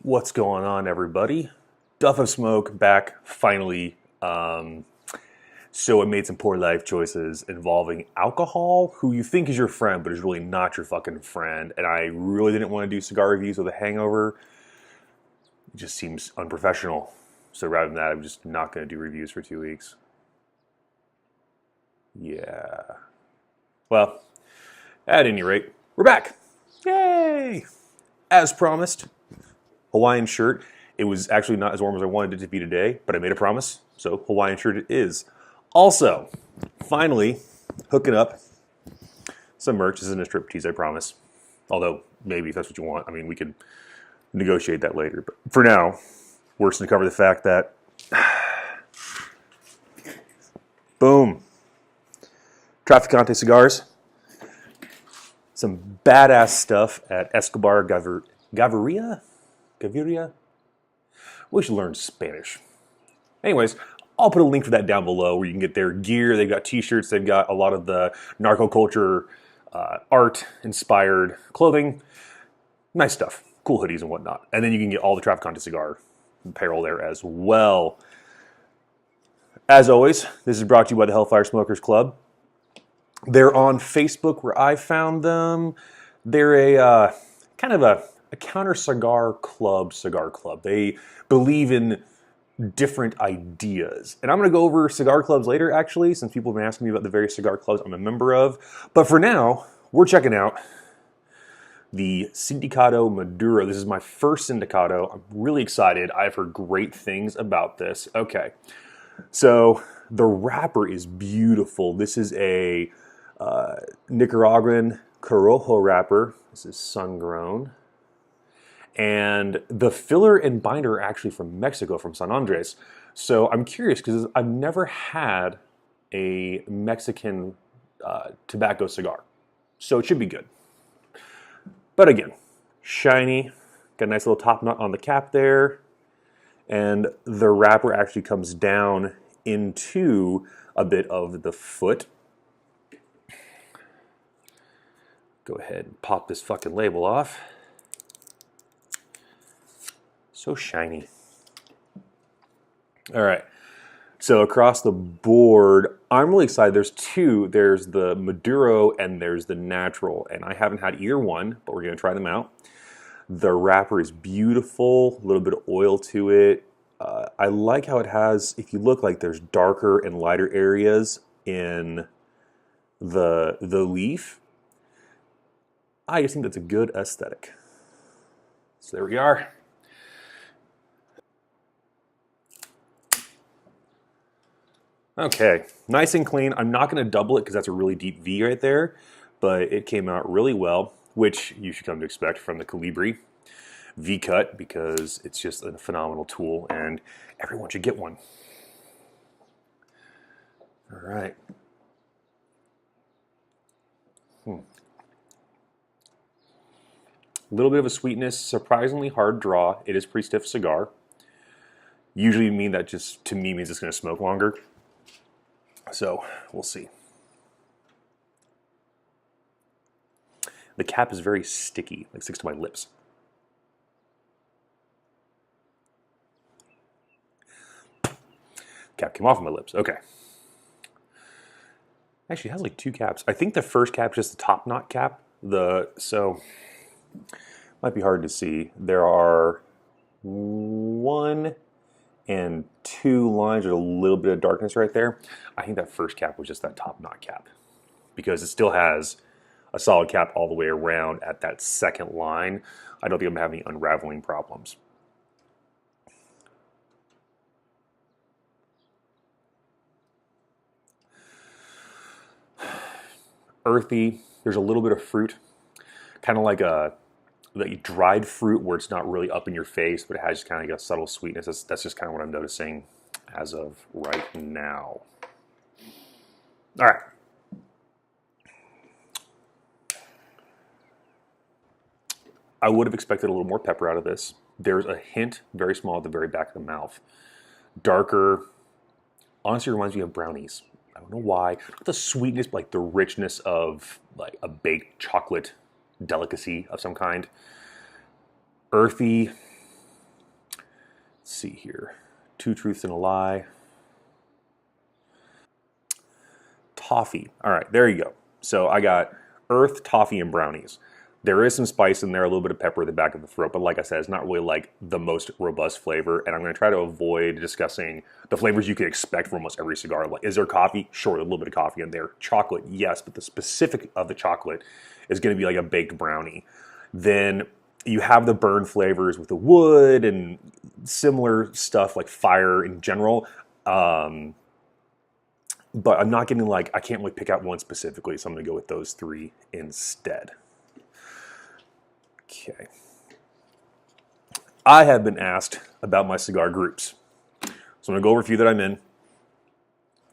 What's going on, everybody? Duff of Smoke back finally. So I made some poor life choices involving alcohol, who you think is your friend, but is really not your fucking friend. And I really didn't want to do cigar reviews with a hangover. It just seems unprofessional. So rather than that, I'm just not going to do reviews for 2 weeks. Yeah. Well, at any rate, we're back. Yay! As promised, Hawaiian shirt. It was actually not as warm as I wanted it to be today, but I made a promise, so Hawaiian shirt it is. Also, finally, hooking up some merch. This isn't a striptease, I promise. Although, maybe if that's what you want, I mean, we can negotiate that later. But for now, we're just going to cover the fact that, boom, Traficante Cigars. Some badass stuff at Escobar Gaviria? Gaviria? We should learn Spanish. Anyways, I'll put a link for that down below where you can get their gear. They've got t-shirts. They've got a lot of the narco culture, art-inspired clothing. Nice stuff. Cool hoodies and whatnot. And then you can get all the Traficante Cigar apparel there as well. As always, this is brought to you by the Hellfire Smokers Club. They're on Facebook where I found them. They're a kind of a counter cigar club. They believe in different ideas. And I'm going to go over cigar clubs later, actually, since people have been asking me about the various cigar clubs I'm a member of. But for now, we're checking out the Sindicato Maduro. This is my first Sindicato. I'm really excited. I've heard great things about this. Okay, so the wrapper is beautiful. This is a Nicaraguan Corojo wrapper. This is sun-grown. And the filler and binder are actually from Mexico, from San Andres. So I'm curious because I've never had a Mexican tobacco cigar. So it should be good. But again, shiny. Got a nice little top knot on the cap there. And the wrapper actually comes down into a bit of the foot. Go ahead and pop this fucking label off. So shiny. All right. So across the board, I'm really excited. There's two. There's the Maduro and there's the natural. And I haven't had either one, but we're going to try them out. The wrapper is beautiful. A little bit of oil to it. I like how it has, if you look, like there's darker and lighter areas in the leaf. I just think that's a good aesthetic. So there we are. Okay, nice and clean. I'm not going to double it because that's a really deep V right there, but it came out really well, which you should come to expect from the Colibri V-cut because it's just a phenomenal tool and everyone should get one. All right. A little bit of a sweetness, surprisingly hard draw. It is pretty stiff cigar. Usually mean that just, to me, means it's going to smoke longer. So, we'll see. The cap is very sticky, like sticks to my lips. Cap came off of my lips, okay. Actually, it has like two caps. I think the first cap is just the top knot cap. So, might be hard to see. There are 1 and 2 lines. There's a little bit of darkness right there. I think that first cap was just that top knot cap because it still has a solid cap all the way around at that second line. I don't think I'm having any unraveling problems. Earthy. There's a little bit of fruit, kind of like a dried fruit where it's not really up in your face, but it has kind of like a subtle sweetness. That's just kind of what I'm noticing as of right now. All right. I would have expected a little more pepper out of this. There's a hint, very small, at the very back of the mouth. Darker. Honestly, reminds me of brownies. I don't know why. Not the sweetness, but like the richness of like a baked chocolate delicacy of some kind. Earthy, see here. Two truths and a lie. Toffee. All right, there you go. So I got earth, toffee, and brownies. There is some spice in there, a little bit of pepper at the back of the throat, but like I said, it's not really like the most robust flavor, and I'm going to try to avoid discussing the flavors you can expect from almost every cigar. Like, is there coffee? Sure, a little bit of coffee in there. Chocolate, yes, but the specific of the chocolate is going to be like a baked brownie. Then you have the burn flavors with the wood and similar stuff like fire in general. But I'm not getting like, I can't really pick out one specifically, so I'm going to go with those three instead. Okay. I have been asked about my cigar groups. So I'm going to go over a few that I'm in,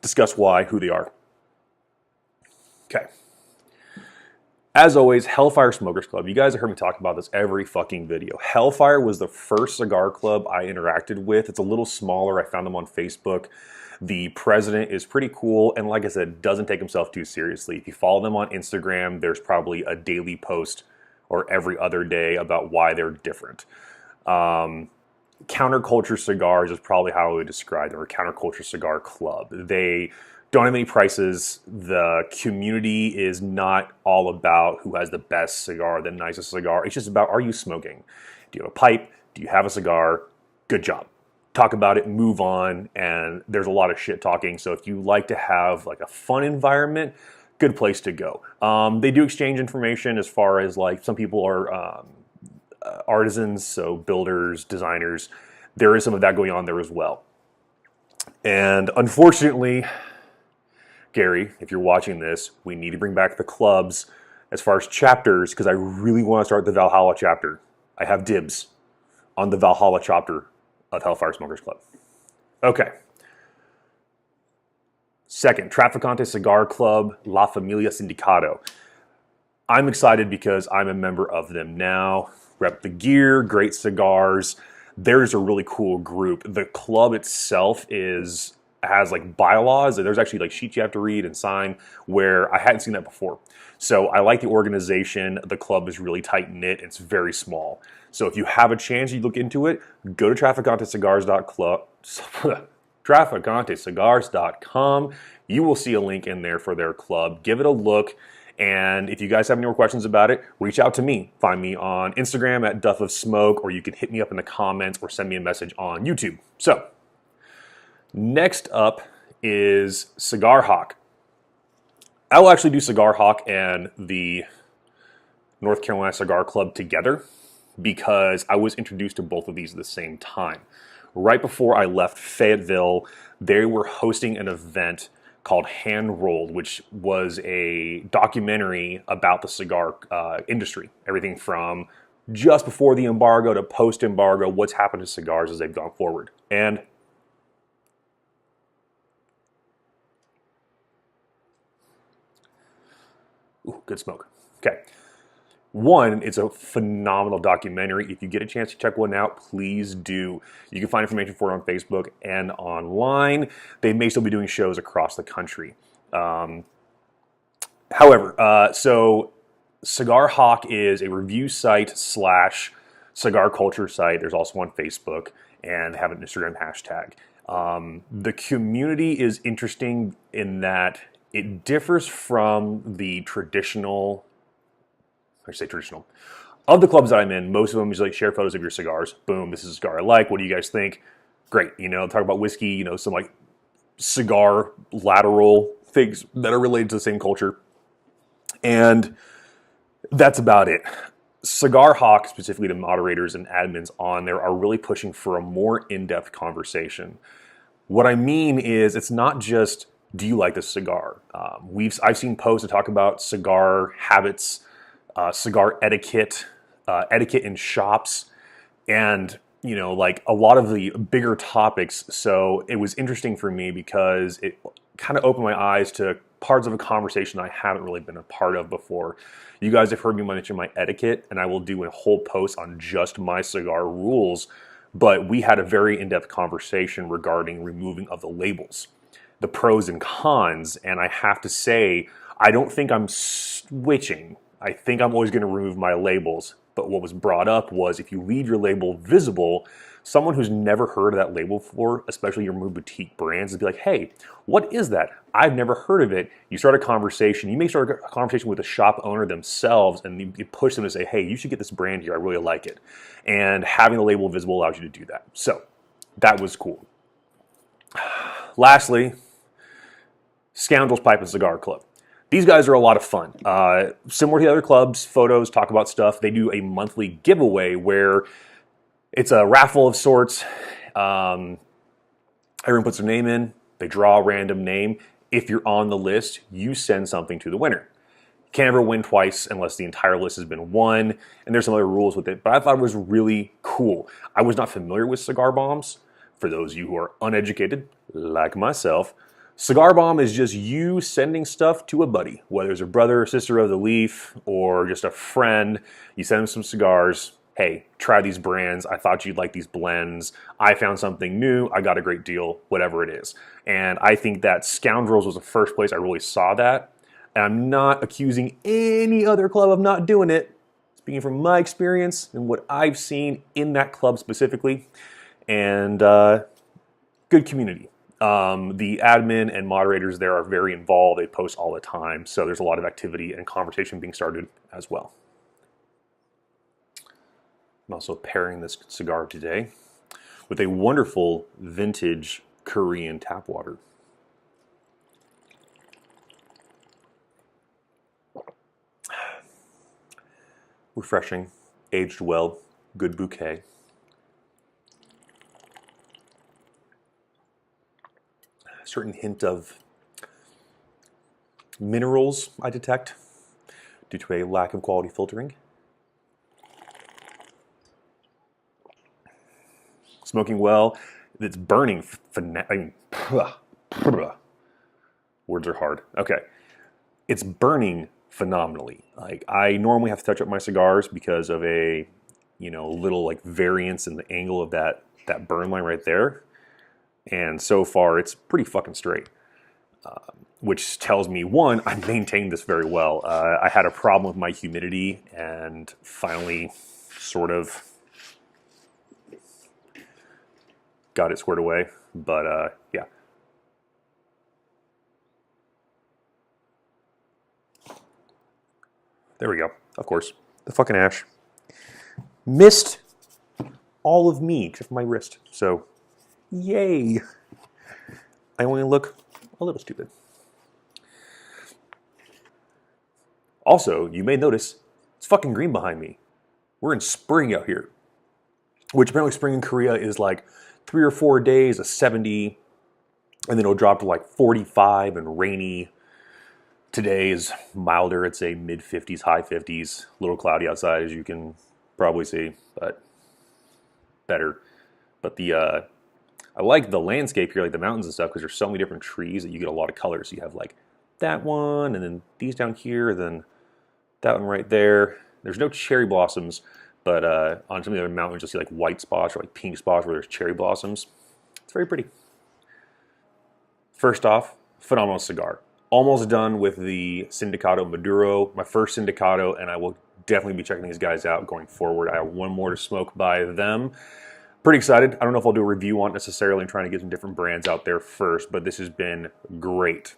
discuss why, who they are. Okay. As always, Hellfire Smokers Club. You guys have heard me talk about this every fucking video. Hellfire was the first cigar club I interacted with. It's a little smaller. I found them on Facebook. The president is pretty cool, and like I said, doesn't take himself too seriously. If you follow them on Instagram, there's probably a daily post or every other day about why they're different. Counterculture Cigars is probably how I would describe them, or Counterculture Cigar Club. They don't have any prices. The community is not all about who has the best cigar, the nicest cigar. It's just about, are you smoking? Do you have a pipe? Do you have a cigar? Good job. Talk about it, move on, and there's a lot of shit talking. So if you like to have like a fun environment, good place to go. They do exchange information as far as like some people are artisans, so builders, designers. There is some of that going on there as well. And unfortunately, Gary, if you're watching this, we need to bring back the clubs as far as chapters, because I really want to start the Valhalla chapter. I have dibs on the Valhalla chapter of Hellfire Smokers Club. Okay. Second, Traficante Cigar Club, La Familia Sindicato. I'm excited because I'm a member of them now. Rep the gear, great cigars. There's a really cool group. The club itself has like bylaws. There's actually like sheets you have to read and sign, where I hadn't seen that before. So I like the organization. The club is really tight knit. It's very small. So if you have a chance, you look into it, go to traficantecigars.com. You will see a link in there for their club. Give it a look. And if you guys have any more questions about it, reach out to me. Find me on Instagram at Duff of Smoke, or you can hit me up in the comments or send me a message on YouTube. So next up is Cigar Hawk. I will actually do Cigar Hawk and the North Carolina Cigar Club together, because I was introduced to both of these at the same time. Right before I left Fayetteville, they were hosting an event called Hand Rolled, which was a documentary about the cigar industry. Everything from just before the embargo to post-embargo, what's happened to cigars as they've gone forward. And ooh, good smoke. Okay. One, it's a phenomenal documentary. If you get a chance to check one out, please do. You can find information for it on Facebook and online. They may still be doing shows across the country. So Cigar Hawk is a review site / cigar culture site. There's also on Facebook, and have an Instagram hashtag. The community is interesting in that it differs from the traditional, of the clubs that I'm in. Most of them usually share photos of your cigars. Boom, this is a cigar I like. What do you guys think? Great. Talk about whiskey, some like cigar lateral things that are related to the same culture. And that's about it. Cigar Hawk, specifically the moderators and admins on there, are really pushing for a more in-depth conversation. What I mean is, it's not just, do you like this cigar? I've seen posts that talk about cigar habits, cigar etiquette, etiquette in shops, and like a lot of the bigger topics. So it was interesting for me because it kind of opened my eyes to parts of a conversation I haven't really been a part of before. You guys have heard me mention my etiquette, and I will do a whole post on just my cigar rules, but we had a very in-depth conversation regarding removing of the labels, the pros and cons, and I have to say, I don't think I'm switching. I think I'm always going to remove my labels. But what was brought up was, if you leave your label visible, someone who's never heard of that label before, especially your more boutique brands, is be like, hey, what is that? I've never heard of it. You start a conversation. You may start a conversation with the shop owner themselves, and you push them to say, hey, you should get this brand here. I really like it. And having the label visible allows you to do that. So that was cool. Lastly, Scoundrels Pipe and Cigar Club. These guys are a lot of fun. Similar to the other clubs, photos, talk about stuff. They do a monthly giveaway where it's a raffle of sorts. Everyone puts their name in. They draw a random name. If you're on the list, you send something to the winner. You can't ever win twice unless the entire list has been won. And there's some other rules with it. But I thought it was really cool. I was not familiar with cigar bombs. For those of you who are uneducated, like myself, cigar bomb is just you sending stuff to a buddy, whether it's a brother or sister of the leaf or just a friend. You send them some cigars. Hey, try these brands. I thought you'd like these blends. I found something new. I got a great deal, whatever it is. And I think that Scoundrels was the first place I really saw that. And I'm not accusing any other club of not doing it. Speaking from my experience and what I've seen in that club specifically. And good community. The admin and moderators there are very involved. They post all the time. So there's a lot of activity and conversation being started as well. I'm also pairing this cigar today with a wonderful vintage Korean tap water. Refreshing, aged well, good bouquet. A certain hint of minerals I detect due to a lack of quality filtering. Smoking well, it's burning. Words are hard. Okay, it's burning phenomenally. Like I normally have to touch up my cigars because of a, little like variance in the angle of that burn line right there. And so far, it's pretty fucking straight. Which tells me, one, I maintained this very well. I had a problem with my humidity and finally sort of got it squared away, but yeah. There we go. Of course, the fucking ash missed all of me except for my wrist. So, yay! I only look a little stupid. Also, you may notice it's fucking green behind me. We're in spring out here, which apparently spring in Korea is like 3 or 4 days of 70, and then it'll drop to like 45 and rainy. Today is milder. It's a mid-50s, high 50s. A little cloudy outside, as you can probably see, but better. But I like the landscape here, like the mountains and stuff, because there's so many different trees that you get a lot of colors. So you have like that one, and then these down here, then that one right there. There's no cherry blossoms, but on some of the other mountains, you'll see like white spots or like pink spots where there's cherry blossoms. It's very pretty. First off, phenomenal cigar. Almost done with the Sindicato Maduro, my first Sindicato, and I will definitely be checking these guys out going forward. I have one more to smoke by them. Pretty excited. I don't know if I'll do a review on it necessarily. I'm trying to get some different brands out there first, but this has been great.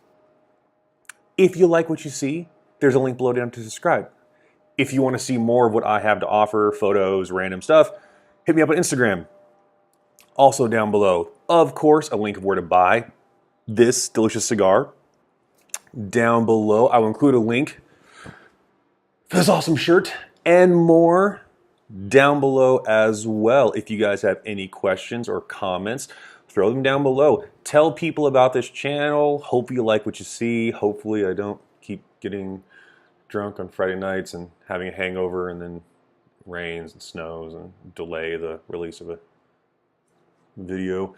If you like what you see, there's a link below down to subscribe. If you want to see more of what I have to offer, photos, random stuff, hit me up on Instagram. Also down below, of course, a link of where to buy this delicious cigar. Down below, I will include a link for this awesome shirt and more down below as well. If you guys have any questions or comments, throw them down below. Tell people about this channel. Hopefully you like what you see. Hopefully I don't keep getting drunk on Friday nights and having a hangover and then rains and snows and delay the release of a video.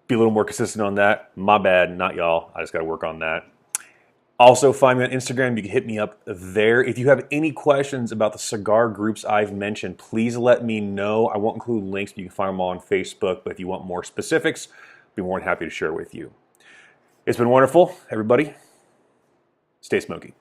Be a little more consistent on that. My bad, not y'all. I just got to work on that. Also, find me on Instagram. You can hit me up there. If you have any questions about the cigar groups I've mentioned, please let me know. I won't include links, but you can find them all on Facebook. But if you want more specifics, I'd be more than happy to share with you. It's been wonderful, everybody. Stay smoky.